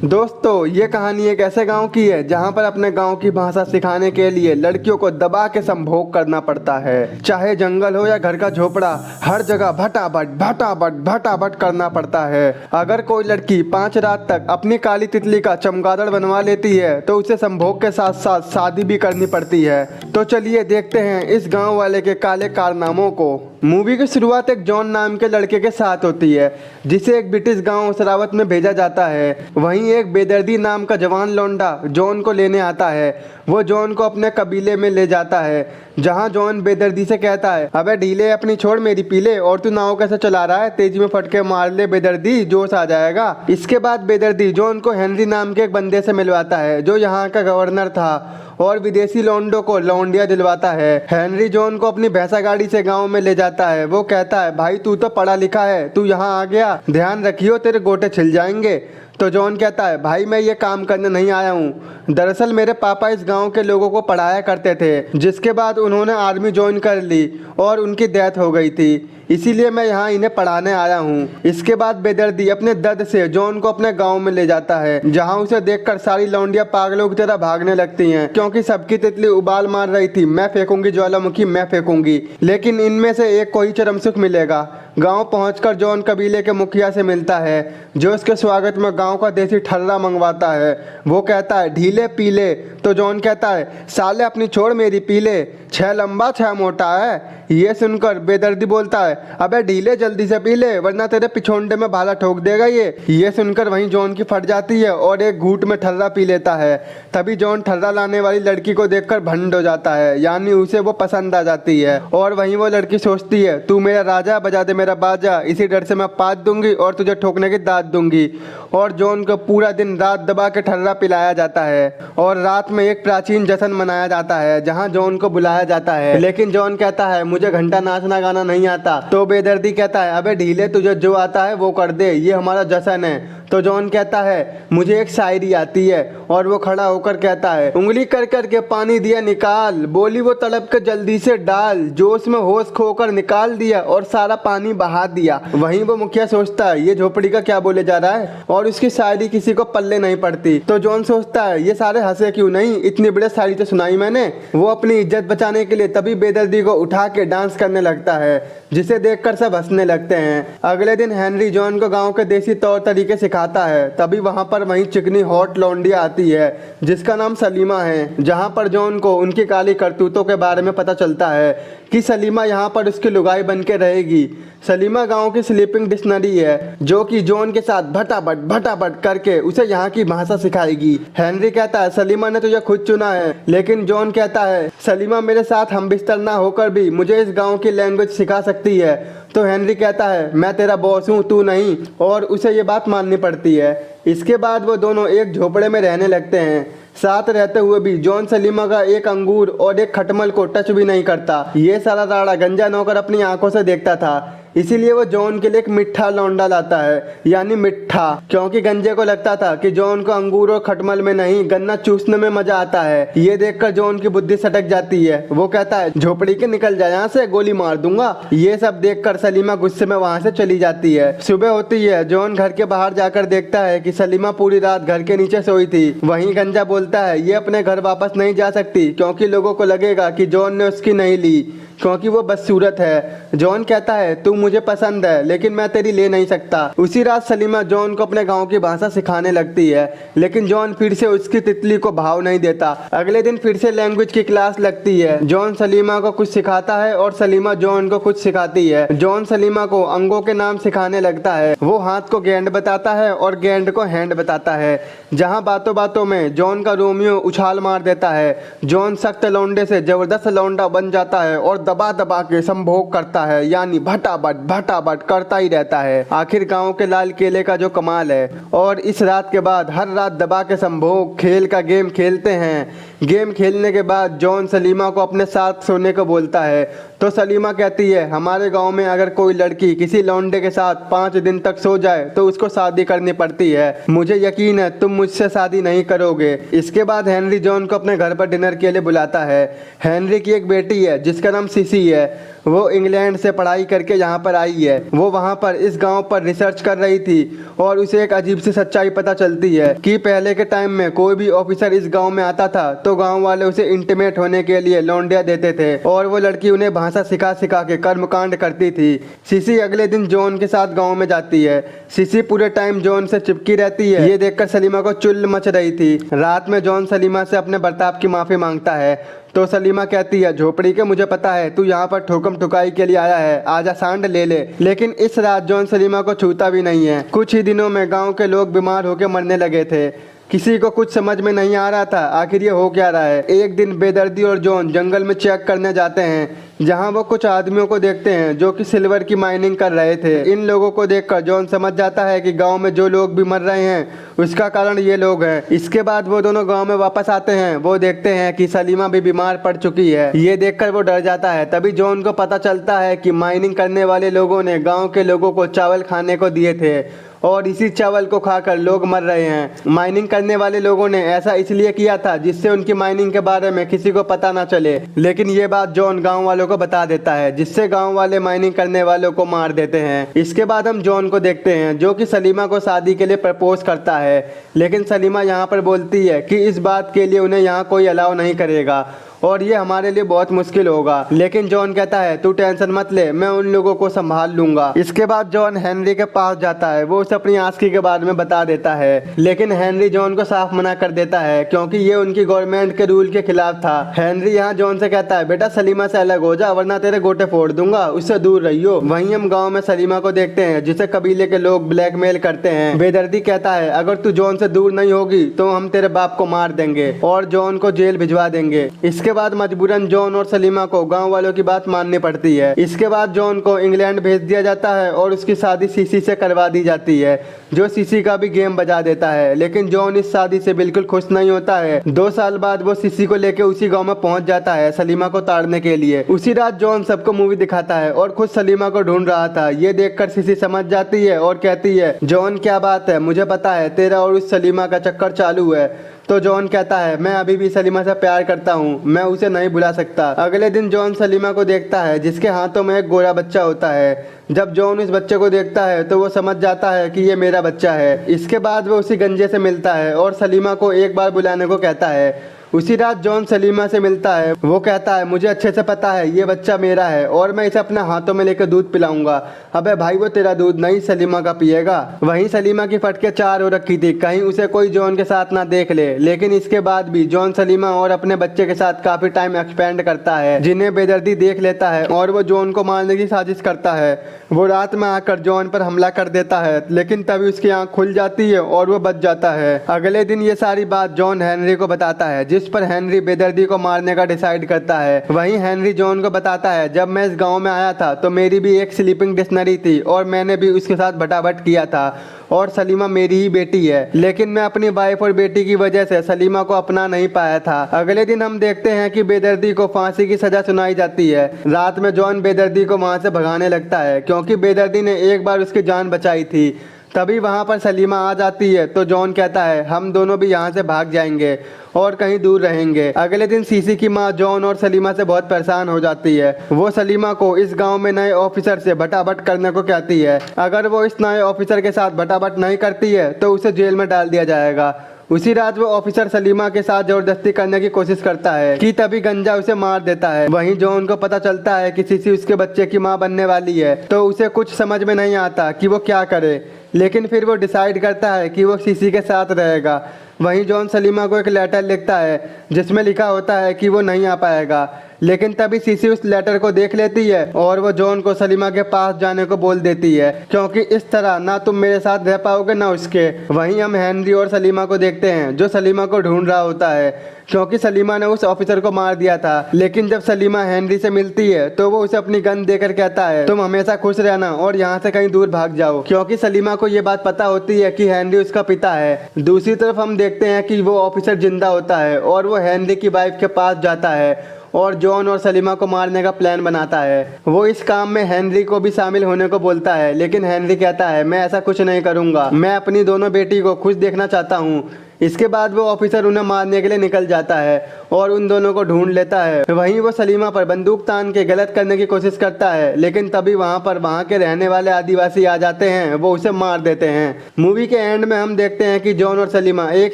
दोस्तों ये कहानी एक ऐसे गांव की है जहां पर अपने गांव की भाषा सिखाने के लिए लड़कियों को दबा के संभोग करना पड़ता है। चाहे जंगल हो या घर का झोपड़ा, हर जगह भटाभट भटाभट भटाभट करना पड़ता है। अगर कोई लड़की 5 रात तक अपनी काली तितली का चमगादड़ बनवा लेती है तो उसे संभोग के साथ साथ शादी भी करनी पड़ती है। तो चलिए देखते हैं इस गाँव वाले के काले कारनामों को। मूवी की शुरुआत एक जॉन नाम के लड़के के साथ होती है जिसे एक ब्रिटिश गांव सरावत में भेजा जाता है। वहीं एक बेदर्दी नाम का जवान लौंडा जॉन को लेने आता है। वो जॉन को अपने कबीले में ले जाता है जहां जॉन बेदर्दी से कहता है, अबे ढीले अपनी छोड़ मेरी पीले, और तू नाव कैसे चला रहा है, तेजी में फटके मार ले बेदर्दी, जोश आ जाएगा। इसके बाद बेदर्दी जॉन को हेनरी नाम के एक बंदे से मिलवाता है जो यहाँ का गवर्नर था और विदेशी लौंडों को लौंडिया दिलवाता है। हेनरी जॉन को अपनी भैंसा गाड़ी से गांव में ले जाता है। वो कहता है, भाई तू तो पढ़ा लिखा है, तू यहाँ आ गया, ध्यान रखियो तेरे गोटे छिल जाएंगे। तो जॉन कहता है, भाई मैं ये काम करने नहीं आया हूँ, दरअसल मेरे पापा इस गांव के लोगों को पढ़ाया करते थे, जिसके बाद उन्होंने आर्मी ज्वाइन कर ली और उनकी डेथ हो गई थी, इसीलिए मैं यहाँ इन्हें पढ़ाने आया हूँ। इसके बाद बेदर्दी अपने दर्द से जॉन को अपने गांव में ले जाता है जहाँ उसे देखकर सारी लौंडियां पागलों की तरह भागने लगती हैं क्योंकि सबकी तितली उबाल मार रही थी, मैं फेंकूंगी ज्वालामुखी, मैं फेंकूंगी। लेकिन इनमें से एक को ही चरम सुख मिलेगा। गांव पहुंचकर जॉन कबीले के मुखिया से मिलता है जो उसके स्वागत में गांव का देसी ठर्रा मंगवाता है। वो कहता है, ढीले पीले। तो जॉन कहता है, साले अपनी छोड़ मेरी पीले, 6 लंबा 6 मोटा है। ये सुनकर बेदर्दी बोलता है, अबे ढीले जल्दी से पी ले वरना तेरे पिछोंडे में भाला ठोक देगा ये सुनकर वहीं जॉन की फट जाती है और एक घूंट में ठर्रा पी लेता है। तभी जॉन ठर्रा लाने वाली लड़की को देखकर भंड हो जाता है, यानी उसे वो पसंद आ जाती है। और वहीं वो लड़की सोचती है, तू मेरा राजा बजा दे मेरा बाजा, इसी डर से मैं पात दूंगी और तुझे ठोकने की दाद दूंगी। और जॉन को पूरा दिन रात दबा के ठर्रा पिलाया जाता है और रात में एक प्राचीन जश्न मनाया जाता है जहाँ जॉन को बुलाया जाता है। लेकिन जॉन कहता है, मुझे घंटा नाचना गाना नहीं आता। तो बेदर्दी कहता है, अबे ढीले तुझे जो आता है वो कर दे, ये हमारा जश्न है। तो जॉन कहता है, मुझे एक शायरी आती है, और वो खड़ा होकर कहता है, उंगली कर कर के पानी दिया निकाल, बोली वो तड़प के जल्दी से डाल, जोश में होश खोकर निकाल दिया और सारा पानी बहा दिया। वहीं वो मुखिया सोचता है, ये झोपड़ी का क्या बोले जा रहा है, और उसकी शायरी किसी को पल्ले नहीं पड़ती। तो जॉन सोचता है, ये सारे हंसे क्यों नहीं, इतनी बड़ी शायरी तो सुनाई मैंने। वो अपनी इज्जत बचाने के लिए तभी बेदर्दी को उठा के डांस करने लगता है जिसे देखकर सब हंसने लगते हैं। अगले दिन हेनरी जॉन को गांव के देसी तौर तरीके सिखाता है। तभी वहां पर वहीं चिकनी हॉट लौंडिया आती है जिसका नाम सलीमा है, जहां पर जॉन को उनकी काली करतूतों के बारे में पता चलता है कि सलीमा यहाँ पर उसकी लुगाई बन के रहेगी। सलीमा गांव की स्लीपिंग डिक्शनरी है जो कि जॉन के साथ भटाभट भटाभट करके उसे यहाँ की भाषा सिखाएगी। हेनरी कहता है, सलीमा ने तुझे खुद चुना है, लेकिन जॉन कहता है, सलीमा मेरे साथ हम बिस्तर ना होकर भी मुझे इस गांव की लैंग्वेज सिखा सकती है। तो हेनरी कहता है, मैं तेरा बॉस हूँ, तू नहीं, और उसे ये बात माननी पड़ती है। इसके बाद वो दोनों एक झोपड़े में रहने लगते हैं। साथ रहते हुए भी जॉन सलीमा का एक अंगूर और एक खटमल को टच भी नहीं करता। ये सारा राड़ा गंजा नौकर अपनी आंखों से देखता था, इसीलिए वो जॉन के लिए एक मिठा लौंडा लाता है, यानी मिठा, क्योंकि गंजे को लगता था कि जॉन को अंगूर और खटमल में नहीं गन्ना चूसने में मजा आता है। ये देखकर जॉन की बुद्धि सटक जाती है। वो कहता है, झोपड़ी के निकल जा यहाँ से, गोली मार दूंगा। ये सब देखकर सलीमा गुस्से में वहाँ से चली जाती है। सुबह होती है, जॉन घर के बाहर जाकर देखता है कि सलीमा पूरी रात घर के नीचे सोई थी। वहीं गंजा बोलता है, ये अपने घर वापस नहीं जा सकती क्योंकि लोगों को लगेगा कि जॉन ने उसकी नहीं ली क्योंकि वो बदसूरत है। जॉन कहता है, तू मुझे पसंद है लेकिन मैं तेरी ले नहीं सकता। उसी रात सलीमा जॉन को अपने गांव की भाषा सिखाने लगती है, लेकिन जॉन फिर से उसकी तितली को भाव नहीं देता। अगले दिन फिर से लैंग्वेज की क्लास लगती है। जॉन सलीमा को कुछ सिखाता है और सलीमा जॉन को कुछ सिखाती है। जॉन सलीमा को अंगों के नाम सिखाने लगता है। वो हाथ को गेंद बताता है और गेंद को हैंड बताता है। जहाँ बातों बातों में जॉन का रोमियो उछाल मार देता है। जॉन सख्त लौंडे से जबरदस्त लौंडा बन जाता है और दबा दबा के संभोग करता है, यानी भटाभट भटाभट करता ही रहता है। आखिर गांव के लाल केले का जो कमाल है। और इस रात के बाद हर रात दबा के संभोग खेल का गेम खेलते हैं। गेम खेलने के बाद जॉन सलीमा को अपने साथ सोने को बोलता है तो सलीमा कहती है हमारे गांव में अगर कोई लड़की किसी लौंडे के साथ 5 दिन तक सो जाए तो उसको शादी करनी पड़ती है। मुझे यकीन है तुम मुझसे शादी नहीं करोगे। इसके बाद हेनरी जॉन को अपने घर पर डिनर के लिए बुलाता है। हेनरी की एक बेटी है जिसका नाम सीसी है। वो इंग्लैंड से पढ़ाई करके यहाँ पर आई है। वो वहाँ पर इस गांव पर रिसर्च कर रही थी और उसे एक अजीब सी सच्चाई पता चलती है कि पहले के टाइम में कोई भी ऑफिसर इस गांव में आता था तो गांव वाले उसे इंटीमेट होने के लिए लौंडिया देते थे और वो लड़की उन्हें भाषा सिखा सिखा के कर्मकांड करती थी। सीसी अगले दिन जॉन के साथ गाँव में जाती है। सीसी पूरे टाइम जॉन से चिपकी रहती है। ये देखकर सलीमा को चुल मच रही थी। रात में जॉन सलीमा से अपने बर्ताव की माफी मांगता है तो सलीमा कहती है झोपड़ी के मुझे पता है तू यहाँ पर ठोकम ठुकाई के लिए आया है, आजा सांड ले ले। लेकिन इस रात जॉन सलीमा को छूता भी नहीं है। कुछ ही दिनों में गांव के लोग बीमार होकर मरने लगे थे। किसी को कुछ समझ में नहीं आ रहा था आखिर ये हो क्या रहा है। एक दिन बेदर्दी और जॉन जंगल में चेक करने जाते हैं जहां वो कुछ आदमियों को देखते हैं जो कि सिल्वर की माइनिंग कर रहे थे। इन लोगों को देखकर जॉन समझ जाता है कि गांव में जो लोग भी मर रहे हैं उसका कारण ये लोग हैं। इसके बाद वो दोनों गांव में वापस आते हैं। वो देखते हैं कि सलीमा भी बीमार पड़ चुकी है। ये देखकर वो डर जाता है। तभी जॉन को पता चलता है कि माइनिंग करने वाले लोगों ने गाँव के लोगों को चावल खाने को दिए थे और इसी चावल को खाकर लोग मर रहे हैं। माइनिंग करने वाले लोगों ने ऐसा इसलिए किया था जिससे उनकी माइनिंग के बारे में किसी को पता ना चले। लेकिन ये बात जॉन गांव वालों को बता देता है जिससे गांव वाले माइनिंग करने वालों को मार देते हैं। इसके बाद हम जॉन को देखते हैं जो कि सलीमा को शादी के लिए प्रपोज करता है। लेकिन सलीमा यहाँ पर बोलती है कि इस बात के लिए उन्हें यहाँ कोई अलाउ नहीं करेगा और ये हमारे लिए बहुत मुश्किल होगा। लेकिन जॉन कहता है तू टेंशन मत ले, मैं उन लोगों को संभाल लूंगा। इसके बाद जॉन हेनरी के पास जाता है। वो उसे अपनी आस्की के बारे में बता देता है लेकिन हेनरी जॉन को साफ मना कर देता है क्योंकि ये उनकी गवर्नमेंट के रूल के खिलाफ था। हेनरी यहाँ जॉन से कहता है बेटा सलीमा से अलग हो जा वरना तेरे गोटे फोड़ दूंगा, उससे दूर रहियो। वहीं हम गाँव में सलीमा को देखते हैं जिसे कबीले के लोग ब्लैकमेल करते हैं। बेदर्दी कहता है अगर तू जॉन से दूर नहीं होगी तो हम तेरे बाप को मार देंगे और जॉन को जेल भिजवा देंगे। इसके बाद मजबूरन जॉन और सलीमा को गांव वालों की बात माननी पड़ती है। इसके बाद जॉन को इंग्लैंड भेज दिया जाता है और उसकी शादी सीसी से करवा दी जाती है जो सीसी का भी गेम बजा देता है। लेकिन जॉन इस शादी से बिल्कुल खुश नहीं होता है। 2 साल बाद वो सीसी को लेकर उसी गांव में पहुंच जाता है सलीमा को ताड़ने के लिए। उसी रात जॉन सबको मूवी दिखाता है और खुद सलीमा को ढूंढ रहा था। ये देखकर सीसी समझ जाती है और कहती है जॉन क्या बात है, मुझे पता है तेरा और उस सलीमा का चक्कर चालू है। तो जॉन कहता है मैं अभी भी सलीमा से प्यार करता हूँ, मैं उसे नहीं भुला सकता। अगले दिन जॉन सलीमा को देखता है जिसके हाथों में एक गोरा बच्चा होता है। जब जॉन इस बच्चे को देखता है तो वो समझ जाता है कि ये मेरा बच्चा है। इसके बाद वो उसी गंजे से मिलता है और सलीमा को एक बार बुलाने को कहता है। उसी रात जॉन सलीमा से मिलता है। वो कहता है मुझे अच्छे से पता है ये बच्चा मेरा है और मैं इसे अपने हाथों में लेकर दूध पिलाऊंगा। अबे भाई वो तेरा दूध नहीं सलीमा का पिएगा। वहीं सलीमा की फटके 4 हो रखी थी कहीं उसे कोई जॉन के साथ ना देख ले। लेकिन इसके बाद भी जॉन सलीमा और अपने बच्चे के साथ काफी टाइम एक्सपेंड करता है जिन्हें बेदर्दी देख लेता है और वो जॉन को मारने की साजिश करता है। वो रात में आकर जॉन पर हमला कर देता है लेकिन तभी उसकी आंख खुल जाती है और वो बच जाता है। अगले दिन ये सारी बात जॉन हेनरी को बताता है जिस पर हेनरी बेदर्दी को मारने का डिसाइड करता है। वहीं हेनरी जॉन को बताता है जब मैं इस गांव में आया था तो मेरी भी एक स्लीपिंग डिक्शनरी थी और मैंने भी उसके साथ भटाभट किया था और सलीमा मेरी ही बेटी है। लेकिन मैं अपनी वाइफ और बेटी की वजह से सलीमा को अपना नहीं पाया था। अगले दिन हम देखते हैं कि बेदर्दी को फांसी की सजा सुनाई जाती है। रात में जॉन बेदर्दी को वहां से भगाने लगता है क्योंकि बेदर्दी ने एक बार उसकी जान बचाई थी। तभी वहां पर सलीमा आ जाती है तो जॉन कहता है हम दोनों भी यहाँ से भाग जाएंगे और कहीं दूर रहेंगे। अगले दिन सीसी की माँ जॉन और सलीमा से बहुत परेशान हो जाती है। वो सलीमा को इस गांव में नए ऑफिसर से भटाभट करने को कहती है। अगर वो इस नए ऑफिसर के साथ भटाभट नहीं करती है तो उसे जेल में डाल दिया जाएगा। उसी रात वो ऑफिसर सलीमा के साथ जबरदस्ती करने की कोशिश करता है कि तभी गंजा उसे मार देता है। वहीं जॉन को पता चलता है कि सीसी उसके बच्चे की माँ बनने वाली है तो उसे कुछ समझ में नहीं आता कि वो क्या करे। लेकिन फिर वो डिसाइड करता है कि वो सीसी के साथ रहेगा। वहीं जॉन सलीमा को एक लेटर लिखता है जिसमें लिखा होता है कि वो नहीं आ पाएगा। लेकिन तभी सीसी उस लेटर को देख लेती है और वो जॉन को सलीमा के पास जाने को बोल देती है, क्योंकि इस तरह ना तुम मेरे साथ रह पाओगे ना उसके। वहीं हम हेनरी और सलीमा को देखते हैं जो सलीमा को ढूंढ रहा होता है, क्योंकि सलीमा ने उस ऑफिसर को मार दिया था। लेकिन जब सलीमा हेनरी से मिलती है तो वो उसे अपनी गन देकर कहता है तुम हमेशा खुश रहना और यहाँ से कहीं दूर भाग जाओ, क्योंकि सलीमा को ये बात पता होती है कि हेनरी उसका पिता है। दूसरी तरफ हम देखते हैं कि वो ऑफिसर जिंदा होता है और वो हेनरी की वाइफ के पास जाता है और जॉन और सलीमा को मारने का प्लान बनाता है। वो इस काम में हेनरी को भी शामिल होने को बोलता है, लेकिन हेनरी कहता है मैं ऐसा कुछ नहीं करूंगा, मैं अपनी दोनों बेटी को खुश देखना चाहता हूँ। इसके बाद वो ऑफिसर उन्हें मारने के लिए निकल जाता है और उन दोनों को ढूंढ लेता है। वहीं वो सलीमा पर बंदूक तान के गलत करने की कोशिश करता है, लेकिन तभी वहाँ के रहने वाले आदिवासी आ जाते हैं, वो उसे मार देते हैं। मूवी के एंड में हम देखते हैं कि जॉन और सलीमा एक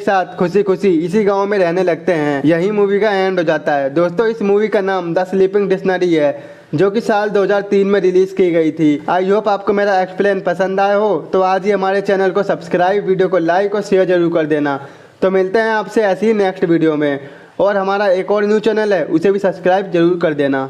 साथ खुशी खुशी इसी गाँव में रहने लगते हैं। यही मूवी का एंड हो जाता है। दोस्तों, इस मूवी का नाम द स्लीपिंग डिक्शनरी है, जो कि साल 2003 में रिलीज की गई थी। आई होप आपको मेरा एक्सप्लेन पसंद आया हो, तो आज ही हमारे चैनल को सब्सक्राइब, वीडियो को लाइक और शेयर जरूर कर देना। तो मिलते हैं आपसे ऐसी ही नेक्स्ट वीडियो में, और हमारा एक और न्यू चैनल है उसे भी सब्सक्राइब जरूर कर देना।